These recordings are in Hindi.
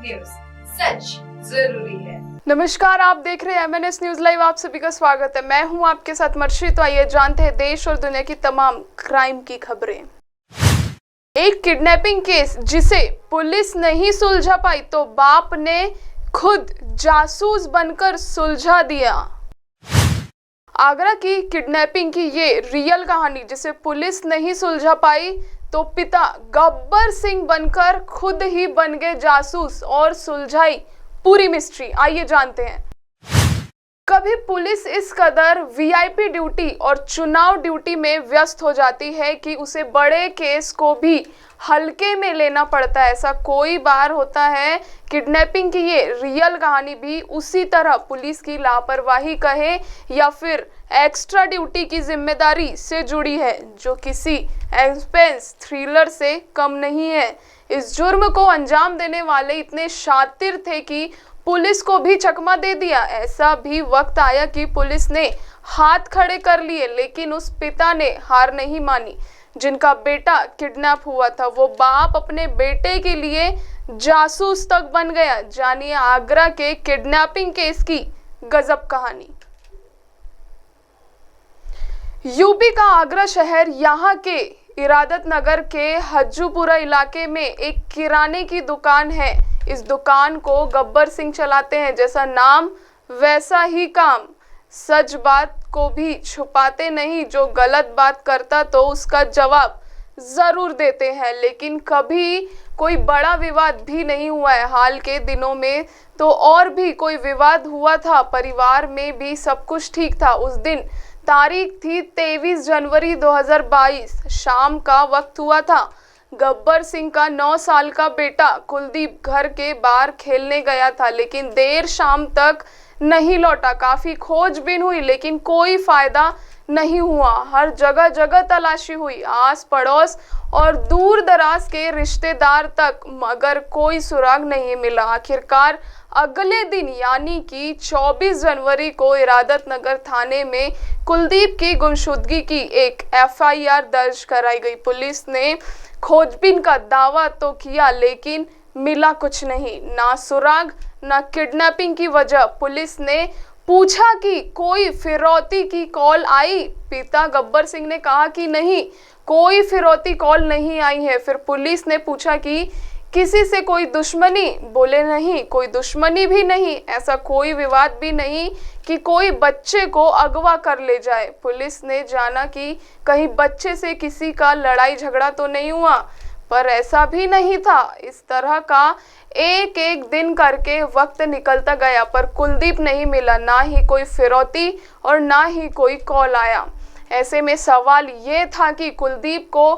न्यूज, सच जरूरी है। नमस्कार, आप देख रहे हैं MNS न्यूज लाइव। आप सभी का स्वागत है। मैं हूं आपके साथ मर्शी। तो आइए जानते हैं देश और दुनिया की तमाम क्राइम की खबरें। एक किडनैपिंग केस जिसे पुलिस नहीं सुलझा पाई तो बाप ने खुद जासूस बनकर सुलझा दिया। आगरा की किडनैपिंग की ये रियल कहानी जिसे पुलिस नहीं सुलझा पाई तो पिता गब्बर सिंह बनकर खुद ही बन गए जासूस और सुलझाई पूरी मिस्ट्री। आइए जानते हैं। कभी पुलिस इस कदर VIP ड्यूटी और चुनाव ड्यूटी में व्यस्त हो जाती है कि उसे बड़े केस को भी हल्के में लेना पड़ता है। ऐसा कोई बार होता है। किडनैपिंग की ये रियल कहानी भी उसी तरह पुलिस की लापरवाही कहे या फिर एक्स्ट्रा ड्यूटी की जिम्मेदारी से जुड़ी है, जो किसी एक्सपेंस थ्रिलर से कम नहीं है। इस जुर्म को अंजाम देने वाले इतने शातिर थे कि पुलिस को भी चकमा दे दिया। ऐसा भी वक्त आया कि पुलिस ने हाथ खड़े कर लिए, लेकिन उस पिता ने हार नहीं मानी। जिनका बेटा किडनैप हुआ था वो बाप अपने बेटे के लिए जासूस तक बन गया। जानिए आगरा के किडनैपिंग केस की गजब कहानी। यूपी का आगरा शहर यहाँ के इरादत नगर के हज्जूपुरा इलाके में एक किराने की दुकान है। इस दुकान को गब्बर सिंह चलाते हैं। जैसा नाम वैसा ही काम। सच बात को भी छुपाते नहीं। जो गलत बात करता तो उसका जवाब जरूर देते हैं। लेकिन कभी कोई बड़ा विवाद भी नहीं हुआ है। हाल के दिनों में तो और भी कोई विवाद हुआ था। परिवार में भी सब कुछ ठीक था। उस दिन तारीख थी 23 जनवरी 2022। शाम का वक्त हुआ था। गब्बर सिंह का 9 साल का बेटा कुलदीप घर के बाहर खेलने गया था, लेकिन देर शाम तक नहीं लौटा। काफी खोजबीन हुई लेकिन कोई फायदा नहीं हुआ। हर जगह जगह तलाशी हुई, आस पड़ोस और दूर दराज के रिश्तेदार तक, मगर कोई सुराग नहीं मिला। आखिरकार अगले दिन यानी कि 24 जनवरी को इरादत नगर थाने में कुलदीप की गुमशुदगी की एक FIR दर्ज कराई गई। पुलिस ने खोजबीन का दावा तो किया लेकिन मिला कुछ नहीं। ना सुराग ना किडनैपिंग की वजह। पुलिस ने पूछा कि कोई फिरौती की कॉल आई। पिता गब्बर सिंह ने कहा कि नहीं, कोई फिरौती कॉल नहीं आई है। फिर पुलिस ने पूछा कि किसी से कोई दुश्मनी? बोले नहीं, कोई दुश्मनी भी नहीं। ऐसा कोई विवाद भी नहीं कि कोई बच्चे को अगवा कर ले जाए। पुलिस ने जाना कि कहीं बच्चे से किसी का लड़ाई झगड़ा तो नहीं हुआ, पर ऐसा भी नहीं था। इस तरह का एक एक दिन करके वक्त निकलता गया, पर कुलदीप नहीं मिला। ना ही कोई फिरौती और ना ही कोई कॉल आया। ऐसे में सवाल ये था कि कुलदीप को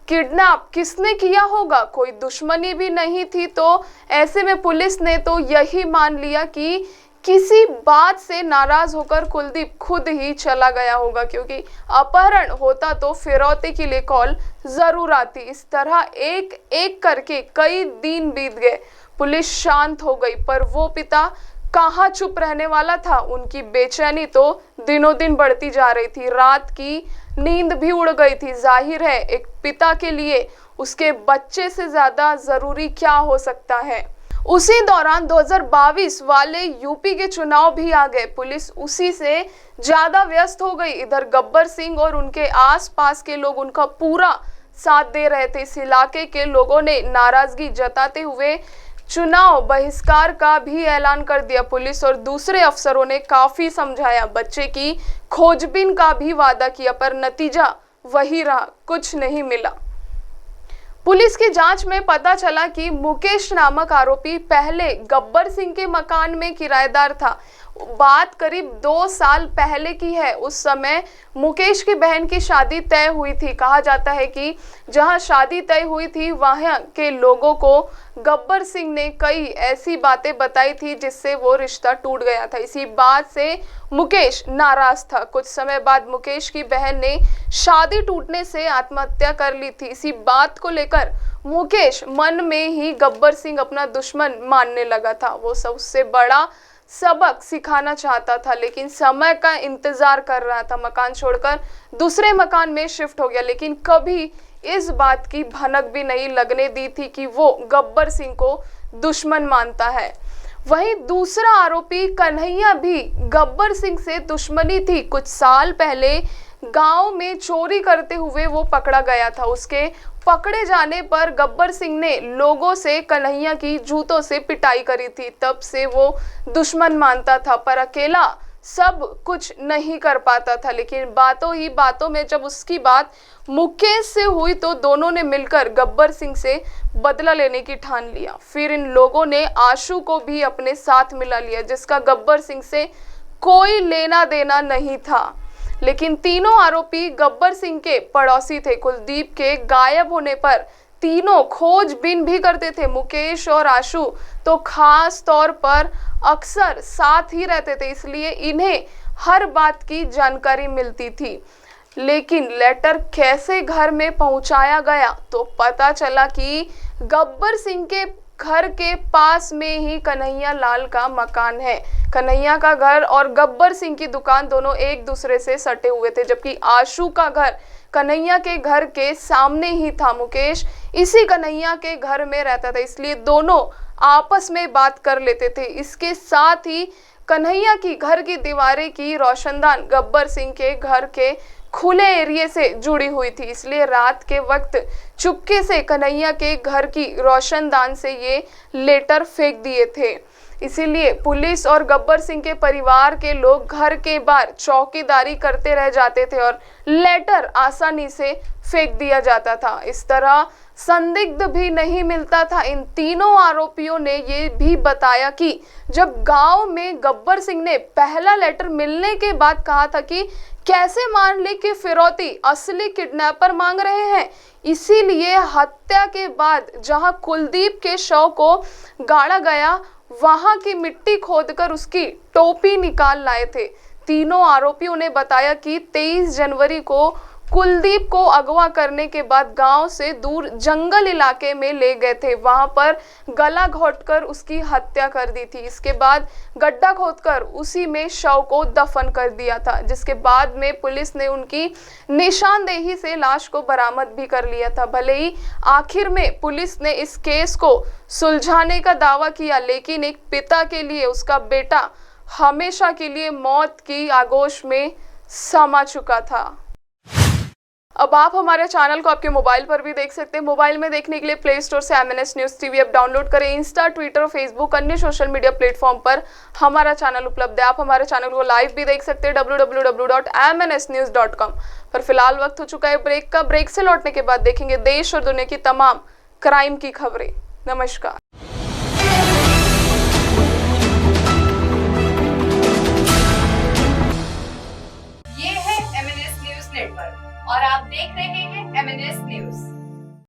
किडनैप किसने किया होगा? कोई दुश्मनी भी नहीं थी। तो ऐसे में पुलिस ने तो यही मान लिया कि किसी बात से नाराज होकर कुलदीप खुद ही चला गया होगा, क्योंकि अपहरण होता तो फिरौती के लिए कॉल जरूर आती। इस तरह एक एक करके कई दिन बीत गए। पुलिस शांत हो गई, पर वो पिता कहाँ चुप रहने वाला था। उनकी बेचैनी तो दिनों दिन बढ़ती जा रही थी। रात की नींद भी उड़ गई थी। जाहिर है एक पिता के लिए उसके बच्चे से ज्यादा जरूरी क्या हो सकता है। उसी दौरान 2022 वाले यूपी के चुनाव भी आ गए। पुलिस उसी से ज्यादा व्यस्त हो गई। इधर गब्बर सिंह और उनके आसपास के लोग उनका पूरा साथ दे रहे थे। इस इलाके के लोगों ने नाराजगी जताते हुए चुनाव बहिष्कार का भी ऐलान कर दिया। पुलिस और दूसरे अफसरों ने काफी समझाया, बच्चे की खोजबीन का भी वादा किया, पर नतीजा वही रहा, कुछ नहीं मिला। पुलिस की जांच में पता चला कि मुकेश नामक आरोपी पहले गब्बर सिंह के मकान में किराएदार था। बात करीब 2 साल पहले की है। उस समय मुकेश की बहन की शादी तय हुई थी। कहा जाता है कि जहां शादी तय हुई थी वहां के लोगों को गब्बर सिंह ने कई ऐसी बातें बताई थी जिससे वो रिश्ता टूट गया था। इसी बात से मुकेश नाराज था। कुछ समय बाद मुकेश की बहन ने शादी टूटने से आत्महत्या कर ली थी। इसी बात को लेकर मुकेश मन में ही गब्बर सिंह अपना दुश्मन मानने लगा था। वो सबसे बड़ा सबक सिखाना चाहता था, लेकिन समय का इंतजार कर रहा था। मकान छोड़कर दूसरे मकान में शिफ्ट हो गया, लेकिन कभी इस बात की भनक भी नहीं लगने दी थी कि वो गब्बर सिंह को दुश्मन मानता है। वहीं दूसरा आरोपी कन्हैया भी गब्बर सिंह से दुश्मनी थी। कुछ साल पहले गांव में चोरी करते हुए वो पकड़ा गया था। उसके पकड़े जाने पर गब्बर सिंह ने लोगों से कन्हैया की जूतों से पिटाई करी थी। तब से वो दुश्मन मानता था, पर अकेला सब कुछ नहीं कर पाता था। लेकिन बातों ही बातों में जब उसकी बात मुकेश से हुई तो दोनों ने मिलकर गब्बर सिंह से बदला लेने की ठान लिया। फिर इन लोगों ने आशु को भी अपने साथ मिला लिया, जिसका गब्बर सिंह से कोई लेना देना नहीं था। लेकिन तीनों आरोपी गब्बर सिंह के पड़ोसी थे। कुलदीप के गायब होने पर तीनों खोजबीन भी करते थे। मुकेश और आशु तो खास तौर पर अक्सर साथ ही रहते थे, इसलिए इन्हें हर बात की जानकारी मिलती थी। लेकिन लेटर कैसे घर में पहुंचाया गया तो पता चला कि गब्बर सिंह के घर के पास में ही कन्हैया लाल का मकान है। कन्हैया का घर और गब्बर सिंह की दुकान दोनों एक दूसरे से सटे हुए थे, जबकि आशु का घर कन्हैया के घर के सामने ही था। मुकेश इसी कन्हैया के घर में रहता था, इसलिए दोनों आपस में बात कर लेते थे। इसके साथ ही कन्हैया की घर की दीवारें की रोशनदान गब्बर सिंह के घर के खुले एरिया से जुड़ी हुई थी, इसलिए रात के वक्त चुपके से कन्हैया के घर की रोशनदान से ये लेटर फेंक दिए थे। इसीलिए पुलिस और गब्बर सिंह के परिवार के लोग घर के बाहर चौकीदारी करते रह जाते थे और लेटर आसानी से फेंक दिया जाता था। इस तरह संदिग्ध भी नहीं मिलता था। इन तीनों आरोपियों ने ये भी बताया कि जब गांव में गब्बर सिंह ने पहला लेटर मिलने के बाद कहा था कि कैसे मान ले कि फिरौती असली किडनैपर मांग रहे हैं, इसीलिए हत्या के बाद जहां कुलदीप के शव को गाड़ा गया वहां की मिट्टी खोदकर उसकी टोपी निकाल लाए थे। तीनों आरोपियों ने बताया कि 23 जनवरी को कुलदीप को अगवा करने के बाद गांव से दूर जंगल इलाके में ले गए थे। वहां पर गला घोंटकर उसकी हत्या कर दी थी। इसके बाद गड्ढा खोदकर उसी में शव को दफन कर दिया था, जिसके बाद में पुलिस ने उनकी निशानदेही से लाश को बरामद भी कर लिया था। भले ही आखिर में पुलिस ने इस केस को सुलझाने का दावा किया, लेकिन एक पिता के लिए उसका बेटा हमेशा के लिए मौत की आगोश में समा चुका था। अब आप हमारे चैनल को आपके मोबाइल पर भी देख सकते हैं। मोबाइल में देखने के लिए प्ले स्टोर से MNS news TV app download करें। इंस्टा, ट्विटर, फेसबुक, अन्य सोशल मीडिया प्लेटफॉर्म पर हमारा चैनल उपलब्ध है। आप हमारे चैनल को लाइव भी देख सकते हैं www.mnsnews.com पर। फिलहाल वक्त हो चुका है ब्रेक का। ब्रेक से लौटने के बाद देखेंगे देश और दुनिया की तमाम क्राइम की खबरें। नमस्कार। ये है MNS न्यूज़ नेटवर्क और आप देख रहे हैं MNS न्यूज़।